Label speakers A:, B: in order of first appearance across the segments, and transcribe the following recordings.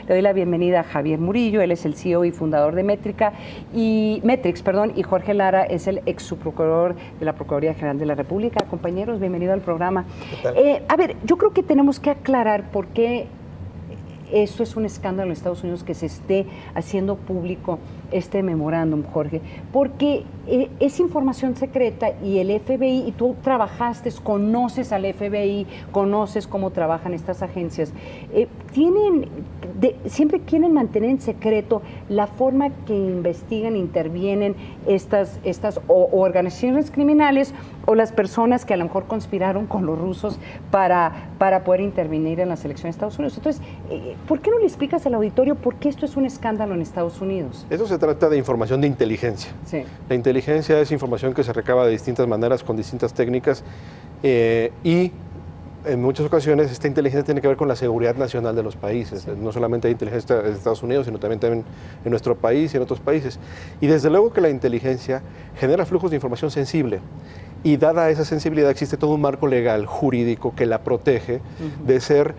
A: Le doy la bienvenida a Javier Murillo, él es el CEO y fundador de Metrix, y Jorge Lara es el ex subprocurador de la Procuraduría General de la República. Compañeros, bienvenido al programa. A ver, yo creo que tenemos que aclarar por qué esto es un escándalo en Estados Unidos que se esté haciendo público este memorándum, Jorge, porque es información secreta y el FBI, y tú trabajaste, conoces al FBI, conoces cómo trabajan estas agencias, siempre quieren mantener en secreto la forma que investigan, intervienen estas o organizaciones criminales o las personas que a lo mejor conspiraron con los rusos para poder intervenir en las elecciones de Estados Unidos. Entonces, ¿por qué no le explicas al auditorio por qué esto es un escándalo en Estados Unidos?
B: Eso se trata de información de inteligencia.
A: Sí.
B: La inteligencia es información que se recaba de distintas maneras, con distintas técnicas, y en muchas ocasiones esta inteligencia tiene que ver con la seguridad nacional de los países. Sí. No solamente hay inteligencia de Estados Unidos, sino también en nuestro país y en otros países. Y desde luego que la inteligencia genera flujos de información sensible. Y dada esa sensibilidad existe todo un marco legal, jurídico, que la protege de ser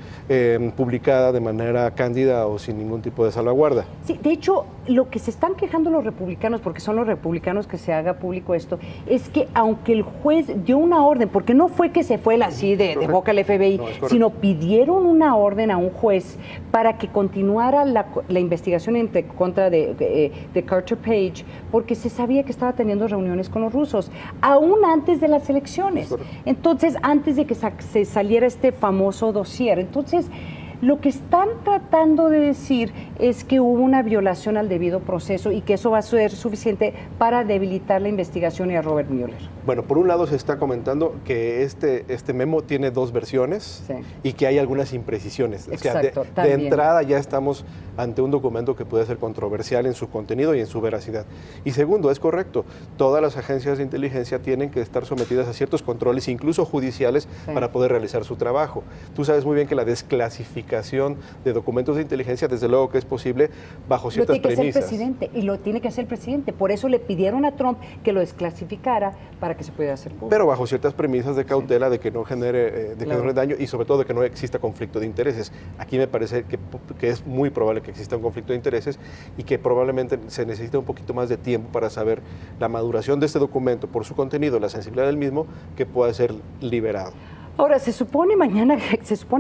B: publicada de manera cándida o sin ningún tipo de salvaguarda.
A: Sí, de hecho, lo que se están quejando los republicanos, porque son los republicanos que se haga público esto, es que aunque el juez dio una orden, porque no fue que se fue así de boca al FBI, no, sino pidieron una orden a un juez para que continuara la investigación en contra de Carter Page, porque se sabía que estaba teniendo reuniones con los rusos, aún antes de las elecciones. Entonces, antes de que se saliera este famoso dossier. Entonces, lo que están tratando de decir es que hubo una violación al debido proceso y que eso va a ser suficiente para debilitar la investigación y a Robert Mueller.
B: Bueno, por un lado se está comentando que este memo tiene dos versiones, sí, y que hay algunas imprecisiones.
A: Exacto,
B: o sea, de entrada ya estamos ante un documento que puede ser controversial en su contenido y en su veracidad. Y segundo, es correcto, todas las agencias de inteligencia tienen que estar sometidas a ciertos controles, incluso judiciales, sí, para poder realizar su trabajo. Tú sabes muy bien que la desclasificación de documentos de inteligencia, desde luego que es posible bajo ciertas premisas.
A: Lo tiene que hacer el presidente, y lo tiene que hacer el presidente. Por eso le pidieron a Trump que lo desclasificara para que se pudiera hacer público.
B: Pero bajo ciertas premisas de cautela, sí, de que no genere,
A: claro,
B: que no genere daño y sobre todo de que no exista conflicto de intereses. Aquí me parece que es muy probable que exista un conflicto de intereses y que probablemente se necesita un poquito más de tiempo para saber la maduración de este documento por su contenido, la sensibilidad del mismo, que pueda ser liberado.
A: Ahora, se supone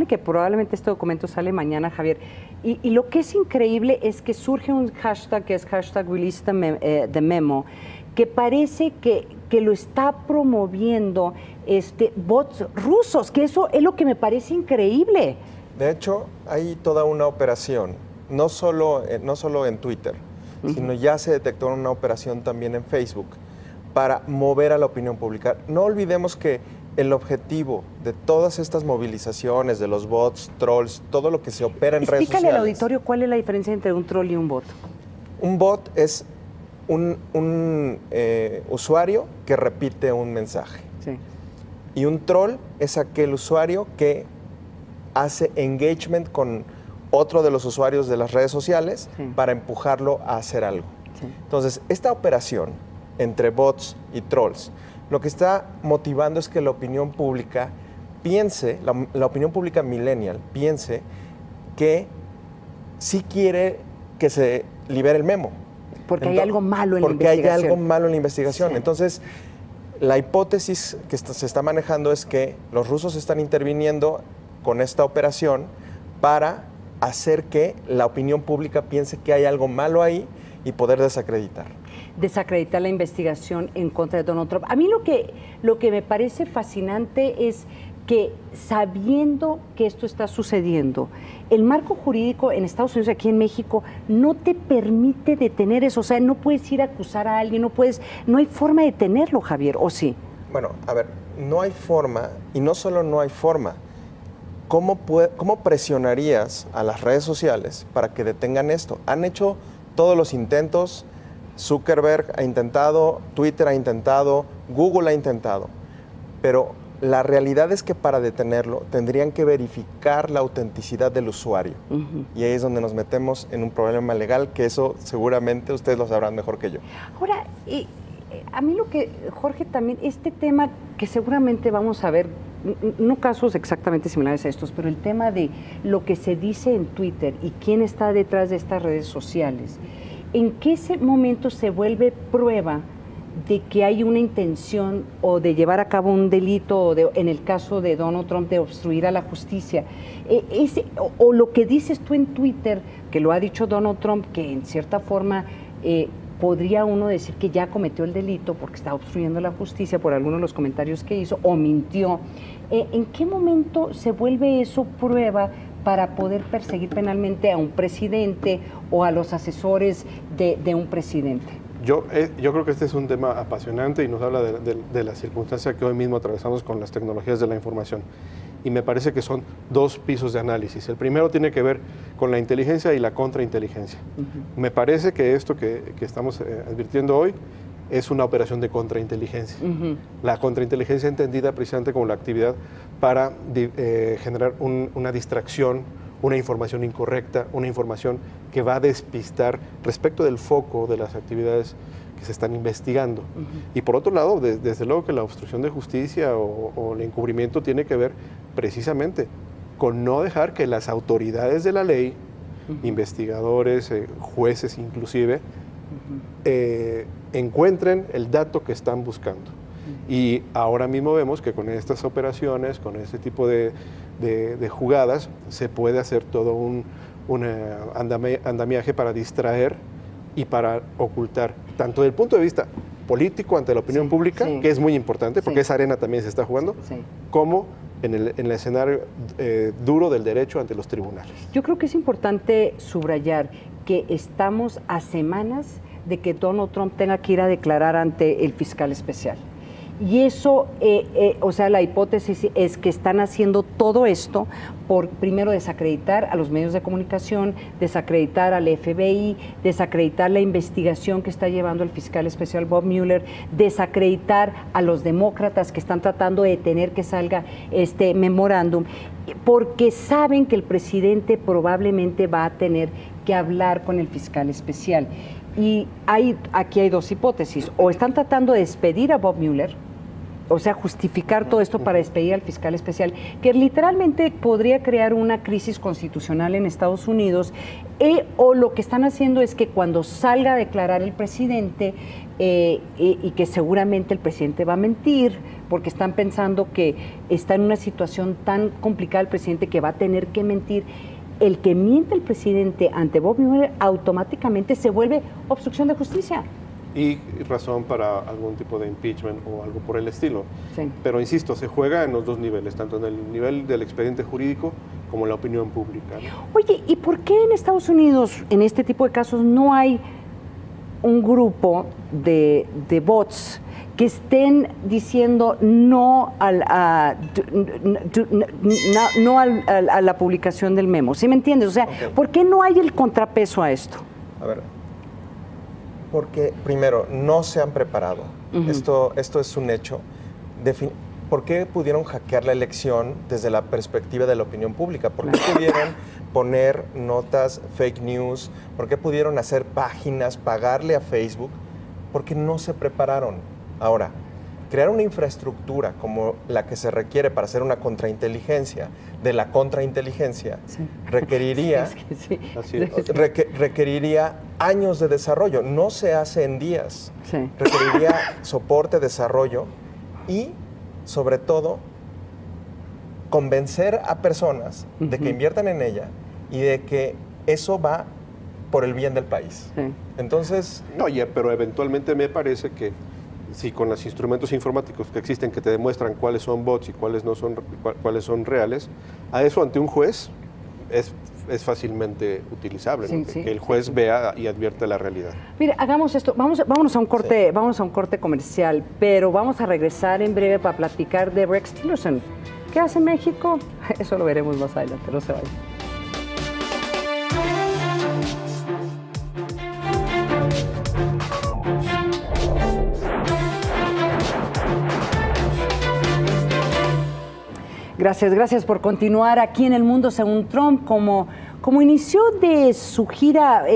A: que probablemente este documento sale mañana, Javier, y lo que es increíble es que surge un hashtag que es hashtag Release the Memo, que parece que lo está promoviendo bots rusos, que eso es lo que me parece increíble.
C: De hecho, hay toda una operación, no solo en Twitter, sino ya se detectó una operación también en Facebook para mover a la opinión pública. No olvidemos que el objetivo de todas estas movilizaciones, de los bots, trolls, todo lo que se opera en redes sociales...
A: Explícale al auditorio cuál es la diferencia entre un troll y un bot.
C: Un bot es un usuario que repite un mensaje. Sí. Y un troll es aquel usuario que hace engagement con otro de los usuarios de las redes sociales, sí, para empujarlo a hacer algo. Sí. Entonces, esta operación entre bots y trolls, lo que está motivando es que la opinión pública piense, la opinión pública millennial piense que sí quiere que se libere el memo.
A: Porque hay algo malo en la investigación.
C: Porque hay algo malo en la investigación.
A: Sí.
C: Entonces, la hipótesis que se está manejando es que los rusos están interviniendo con esta operación para hacer que la opinión pública piense que hay algo malo ahí y poder desacreditar
A: la investigación en contra de Donald Trump. A mí lo que me parece fascinante es que, sabiendo que esto está sucediendo, el marco jurídico en Estados Unidos, aquí en México, no te permite detener eso. O sea, no puedes ir a acusar a alguien, no hay forma de detenerlo, Javier, ¿o sí?
C: Bueno, a ver, no hay forma, y no solo no hay forma. ¿Cómo presionarías a las redes sociales para que detengan esto? Han hecho todos los intentos. Zuckerberg ha intentado, Twitter ha intentado, Google ha intentado, pero la realidad es que para detenerlo tendrían que verificar la autenticidad del usuario. Y ahí es donde nos metemos en un problema legal, que eso seguramente ustedes lo sabrán mejor que yo.
A: Ahora, a mí Jorge, también este tema que seguramente vamos a ver no casos exactamente similares a estos, pero el tema de lo que se dice en Twitter y quién está detrás de estas redes sociales, ¿en qué momento se vuelve prueba de que hay una intención o de llevar a cabo un delito, o en el caso de Donald Trump, de obstruir a la justicia? O lo que dices tú en Twitter, que lo ha dicho Donald Trump, que en cierta forma podría uno decir que ya cometió el delito porque está obstruyendo la justicia por algunos de los comentarios que hizo, o mintió. ¿En qué momento se vuelve eso prueba para poder perseguir penalmente a un presidente o a los asesores de un presidente?
B: Yo creo que este es un tema apasionante y nos habla de la circunstancia que hoy mismo atravesamos con las tecnologías de la información. Y me parece que son dos pisos de análisis. El primero tiene que ver con la inteligencia y la contrainteligencia. Me parece que esto que estamos advirtiendo hoy es una operación de contrainteligencia. La contrainteligencia entendida precisamente como la actividad para generar una distracción, una información incorrecta, una información que va a despistar respecto del foco de las actividades que se están investigando. Y por otro lado, desde luego que la obstrucción de justicia o el encubrimiento tiene que ver precisamente con no dejar que las autoridades de la ley, investigadores, jueces inclusive, encuentren el dato que están buscando. Y ahora mismo vemos que con estas operaciones, con este tipo de jugadas, se puede hacer todo un andamiaje para distraer y para ocultar, tanto desde el punto de vista político ante la opinión pública, que es muy importante, porque esa arena también se está jugando, como en el escenario duro del derecho ante los tribunales.
A: Yo creo que es importante subrayar que estamos a semanas de que Donald Trump tenga que ir a declarar ante el fiscal especial. Y eso, o sea, la hipótesis es que están haciendo todo esto por, primero, desacreditar a los medios de comunicación, desacreditar al FBI, desacreditar la investigación que está llevando el fiscal especial Bob Mueller, desacreditar a los demócratas que están tratando de detener que salga este memorándum, porque saben que el presidente probablemente va a tener que hablar con el fiscal especial. Y aquí hay dos hipótesis: o están tratando de despedir a Bob Mueller, o sea, justificar todo esto para despedir al fiscal especial, que literalmente podría crear una crisis constitucional en Estados Unidos, o lo que están haciendo es que cuando salga a declarar el presidente, y que seguramente el presidente va a mentir, porque están pensando que está en una situación tan complicada el presidente que va a tener que mentir, el que miente el presidente ante Bob Mueller automáticamente se vuelve obstrucción de justicia.
B: Y razón para algún tipo de impeachment o algo por el estilo. Pero insisto, se juega en los dos niveles, tanto en el nivel del expediente jurídico como en la opinión pública.
A: Oye, ¿y por qué en Estados Unidos, en este tipo de casos, no hay un grupo de bots que estén diciendo no a la publicación del memo? ¿Sí me entiendes? O sea, ¿por qué no hay el contrapeso a esto?
C: A ver, porque primero, no se han preparado. Esto es un hecho. ¿Por qué pudieron hackear la elección desde la perspectiva de la opinión pública? ¿Por qué pudieron poner notas fake news? ¿Por qué pudieron hacer páginas, pagarle a Facebook? Porque no se prepararon. Ahora, crear una infraestructura como la que se requiere para hacer una contrainteligencia de la contrainteligencia requeriría, requeriría años de desarrollo. No se hace en días. Requeriría soporte, desarrollo y, sobre todo, convencer a personas de que inviertan en ella y de que eso va por el bien del país. Entonces...
B: No, pero eventualmente me parece que si con los instrumentos informáticos que existen que te demuestran cuáles son bots y cuáles no son, cuáles son reales, a eso ante un juez es fácilmente utilizable, ¿no? Que el juez vea y advierta la realidad.
A: Mire, hagamos esto, vámonos a un corte comercial, pero vamos a regresar en breve para platicar de Rex Tillerson. ¿Qué hace México? Eso lo veremos más adelante, no se vayan. Gracias por continuar aquí en El Mundo Según Trump. Como Como inicio de su gira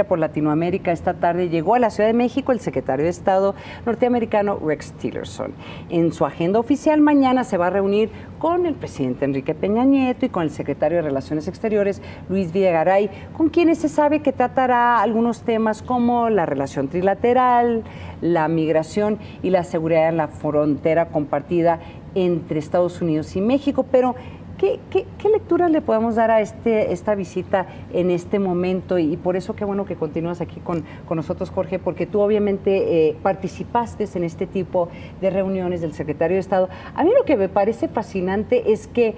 A: por Latinoamérica esta tarde, llegó a la Ciudad de México el secretario de Estado norteamericano Rex Tillerson. En su agenda oficial mañana se va a reunir con el presidente Enrique Peña Nieto y con el secretario de Relaciones Exteriores Luis Videgaray, con quienes se sabe que tratará algunos temas como la relación trilateral, la migración y la seguridad en la frontera compartida entre Estados Unidos y México. Pero ¿qué lectura le podemos dar a esta visita en este momento? Y por eso qué bueno que continúas aquí con nosotros, Jorge, porque tú obviamente participaste en este tipo de reuniones del secretario de Estado. A mí lo que me parece fascinante es que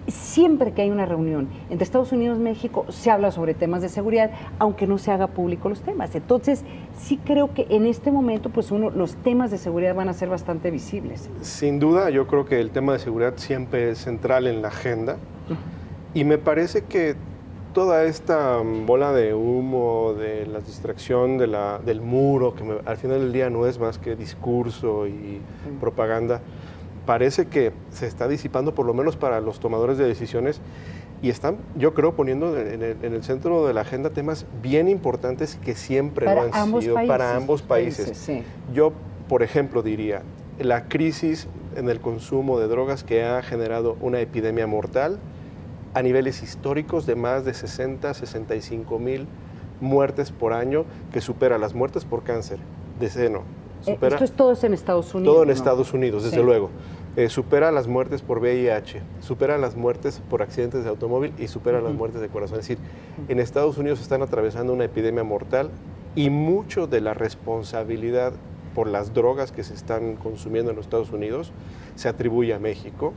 A: siempre que hay una reunión entre Estados Unidos y México se habla sobre temas de seguridad, aunque no se haga público los temas. Entonces, sí creo que en este momento pues los temas de seguridad van a ser bastante visibles.
B: Sin duda, yo creo que el tema de seguridad siempre es central en la agenda. Y me parece que toda esta bola de humo, de la distracción del muro, que al final del día no es más que discurso y propaganda, parece que se está disipando, por lo menos para los tomadores de decisiones, y están, yo creo, poniendo en el centro de la agenda temas bien importantes que siempre lo han sido para ambos países.
A: Sí.
B: Yo, por ejemplo, diría, la crisis en el consumo de drogas que ha generado una epidemia mortal a niveles históricos de más de 65 mil muertes por año, que supera las muertes por cáncer de seno.
A: Todo es en Estados Unidos.
B: Todo en Estados Unidos, desde luego. Supera las muertes por VIH, supera las muertes por accidentes de automóvil y supera las muertes de corazón. Es decir, en Estados Unidos están atravesando una epidemia mortal y mucho de la responsabilidad por las drogas que se están consumiendo en los Estados Unidos se atribuye a México.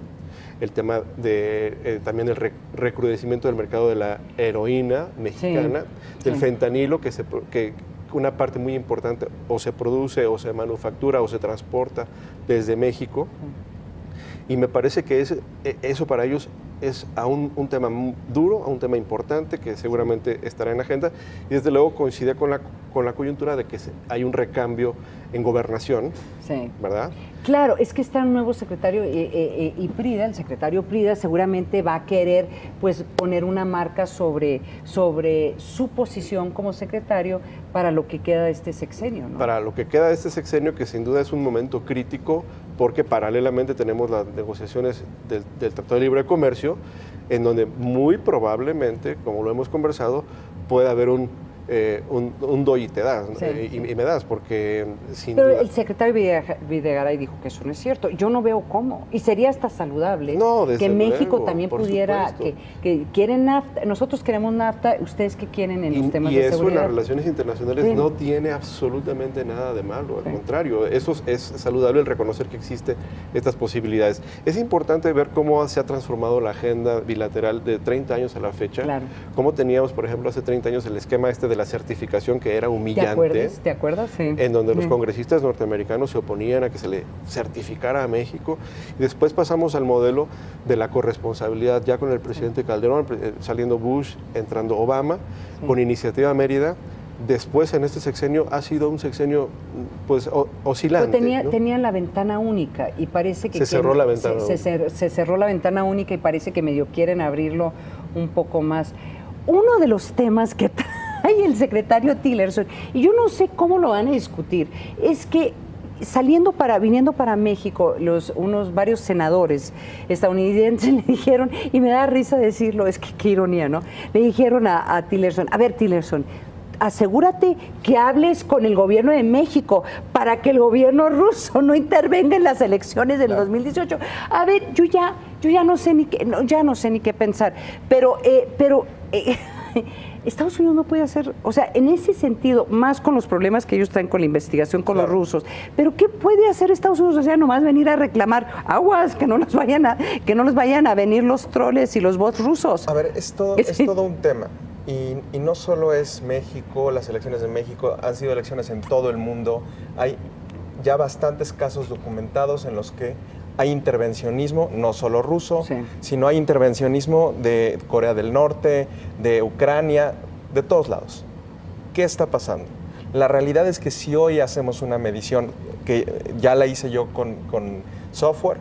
B: El tema de también el recrudecimiento del mercado de la heroína mexicana, del fentanilo, que una parte muy importante o se produce o se manufactura o se transporta desde México. Y me parece que eso para ellos es aún un tema duro, un tema importante que seguramente estará en la agenda, y desde luego coincide con la coyuntura de que hay un recambio en gobernación, ¿verdad?
A: Claro, es que está un nuevo secretario y Prida, el secretario Prida seguramente va a querer pues poner una marca sobre su posición como secretario para lo que queda de este sexenio, ¿no?
B: Para lo que queda de este sexenio, que sin duda es un momento crítico, porque paralelamente tenemos las negociaciones del Tratado de Libre Comercio, en donde muy probablemente, como lo hemos conversado, puede haber un doy y te das, y me das, porque sin
A: Pero
B: duda...
A: el secretario Videgaray dijo que eso no es cierto. Yo no veo cómo. Y sería hasta saludable que México también pudiera, que quieren NAFTA, nosotros queremos NAFTA, ¿ustedes qué quieren en los temas de seguridad?
B: Y eso en las relaciones internacionales no tiene absolutamente nada de malo, al contrario, eso es saludable, el reconocer que existen estas posibilidades. Es importante ver cómo se ha transformado la agenda bilateral de 30 años a la fecha, cómo teníamos, por ejemplo, hace 30 años el esquema de la certificación, que era humillante.
A: ¿Te acuerdas? Sí.
B: En donde los congresistas norteamericanos se oponían a que se le certificara a México. Y después pasamos al modelo de la corresponsabilidad, ya con el presidente Calderón, saliendo Bush, entrando Obama, con Iniciativa Mérida. Después, en este sexenio, ha sido un sexenio pues oscilante.
A: Pero tenían la ventana única y parece que...
B: Se cerró la ventana única.
A: Se cerró la ventana única y parece que medio quieren abrirlo un poco más. Uno de los temas que trae el secretario Tillerson, y yo no sé cómo lo van a discutir, es que viniendo para México, varios senadores estadounidenses le dijeron, y me da risa decirlo, es que qué ironía, ¿no? Le dijeron a Tillerson, a ver, Tillerson, asegúrate que hables con el gobierno de México para que el gobierno ruso no intervenga en las elecciones del 2018. A ver, yo ya no sé ni qué pensar, pero Estados Unidos no puede hacer, o sea, en ese sentido, más con los problemas que ellos traen con la investigación con los rusos, pero ¿qué puede hacer Estados Unidos? O sea, nomás venir a reclamar aguas, que no nos vayan a venir los troles y los bots rusos.
C: A ver, es todo un tema. Y no solo es México, las elecciones de México, han sido elecciones en todo el mundo. Hay ya bastantes casos documentados en los que hay intervencionismo, no solo ruso, sino hay intervencionismo de Corea del Norte, de Ucrania, de todos lados. ¿Qué está pasando? La realidad es que si hoy hacemos una medición, que ya la hice yo con software,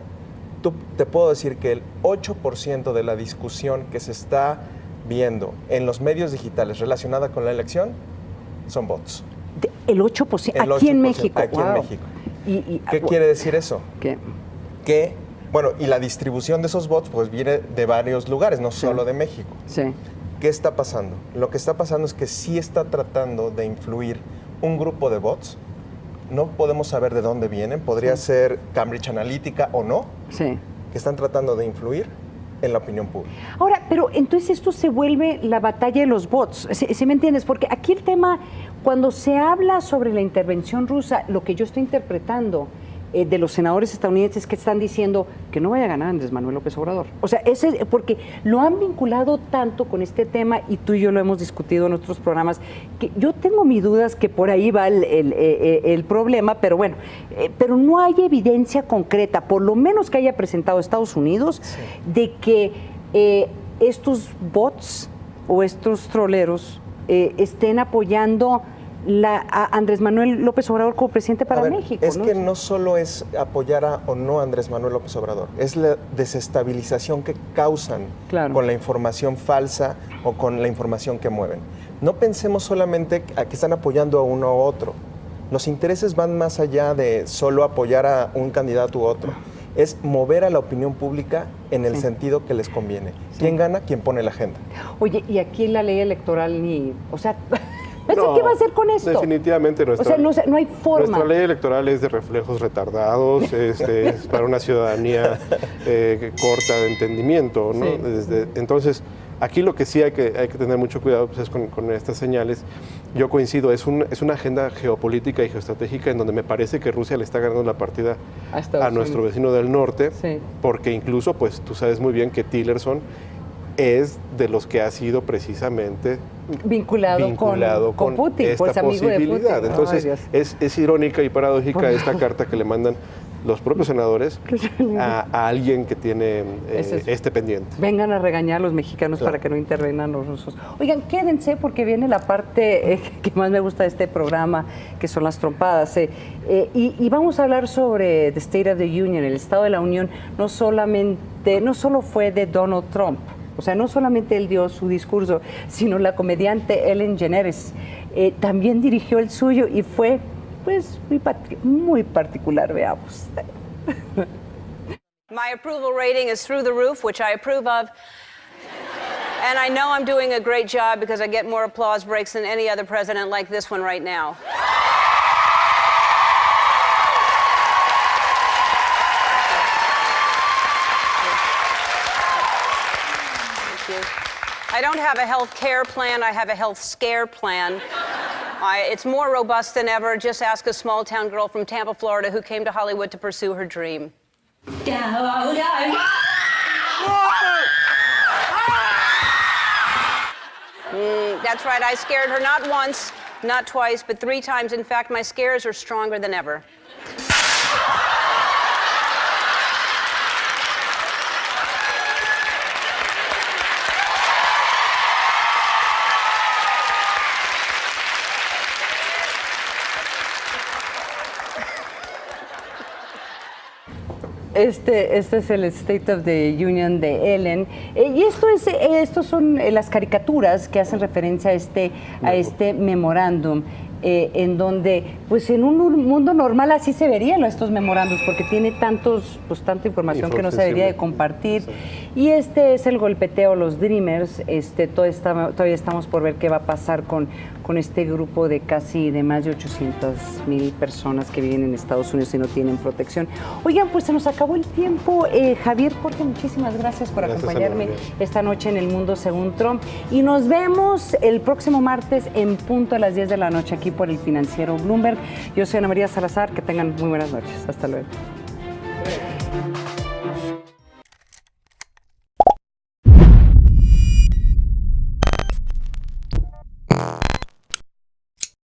C: te puedo decir que el 8% de la discusión que se está viendo en los medios digitales relacionada con la elección son bots.
A: El 8%, aquí en México.
C: Aquí en México. ¿Qué quiere decir eso? Que, bueno, y la distribución de esos bots pues viene de varios lugares, no solo de México.
A: Sí.
C: ¿Qué está pasando? Lo que está pasando es que sí está tratando de influir un grupo de bots. No podemos saber de dónde vienen. Podría ser Cambridge Analytica o no.
A: Sí.
C: Que están tratando de influir en la opinión pública.
A: Ahora, pero entonces esto se vuelve la batalla de los bots, ¿sí me entiendes? Porque aquí el tema, cuando se habla sobre la intervención rusa, lo que yo estoy interpretando de los senadores estadounidenses que están diciendo que no vaya a ganar Andrés Manuel López Obrador. O sea, porque lo han vinculado tanto con este tema y tú y yo lo hemos discutido en otros programas, que yo tengo mis dudas que por ahí va el problema, pero bueno, pero no hay evidencia concreta, por lo menos que haya presentado Estados Unidos, sí, de que estos bots o estos troleros estén apoyando a Andrés Manuel López Obrador como presidente para México.
C: Es que no solo es apoyar o no a Andrés Manuel López Obrador, es la desestabilización que causan con la información falsa o con la información que mueven. No pensemos solamente a que están apoyando a uno u otro. Los intereses van más allá de solo apoyar a un candidato u otro. Es mover a la opinión pública en el sentido que les conviene. ¿Quién gana? ¿Quién pone la agenda?
A: Oye, y aquí la ley electoral o sea... No, ¿qué va a hacer con esto?
B: Definitivamente
A: no hay forma.
B: Nuestra ley electoral es de reflejos retardados, es para una ciudadanía corta de entendimiento, ¿no? Sí. Entonces, aquí lo que sí hay que tener mucho cuidado pues, es con estas señales. Yo coincido, es una agenda geopolítica y geoestratégica en donde me parece que Rusia le está ganando la partida a nuestro vecino del norte, porque incluso, pues tú sabes muy bien que Tillerson es de los que ha sido precisamente vinculado con
A: Putin,
B: esta
A: pues amigo
B: posibilidad.
A: De Putin.
B: Entonces, es irónica y paradójica esta carta que le mandan los propios senadores a alguien que tiene este pendiente.
A: Vengan a regañar a los mexicanos para que no intervengan los rusos. Oigan, quédense porque viene la parte que más me gusta de este programa, que son las trompadas. Y vamos a hablar sobre The State of the Union, el Estado de la Unión. No solo fue de Donald Trump. O sea, no solamente él dio su discurso, sino la comediante Ellen DeGeneres también dirigió el suyo y fue, pues, muy particular. Veamos.
D: My approval rating is through the roof, which I approve of. And I know I'm doing a great job because I get more applause breaks than any other president like this one right now. I don't have a health care plan, I have a health scare plan. It's more robust than ever. Just ask a small town girl from Tampa, Florida, who came to Hollywood to pursue her dream. That's right, I scared her not once, not twice, but 3 times. In fact, my scares are stronger than ever.
A: Este es el State of the Union de Ellen. Y estos son las caricaturas que hacen referencia a este memorándum. En donde, pues en un mundo normal así se verían estos memorándums, porque tiene tanta información que no se debería de compartir. Sí. Y este es el golpeteo, los Dreamers. Todavía estamos por ver qué va a pasar con este grupo de más de 800,000 personas que viven en Estados Unidos y no tienen protección. Oigan, pues se nos acabó el tiempo. Javier, Jorge, muchísimas gracias por acompañarme esta noche en El Mundo Según Trump. Y nos vemos el próximo martes en punto a las 10 de la noche aquí por el financiero Bloomberg. Yo soy Ana María Salazar, que tengan muy buenas noches. Hasta luego.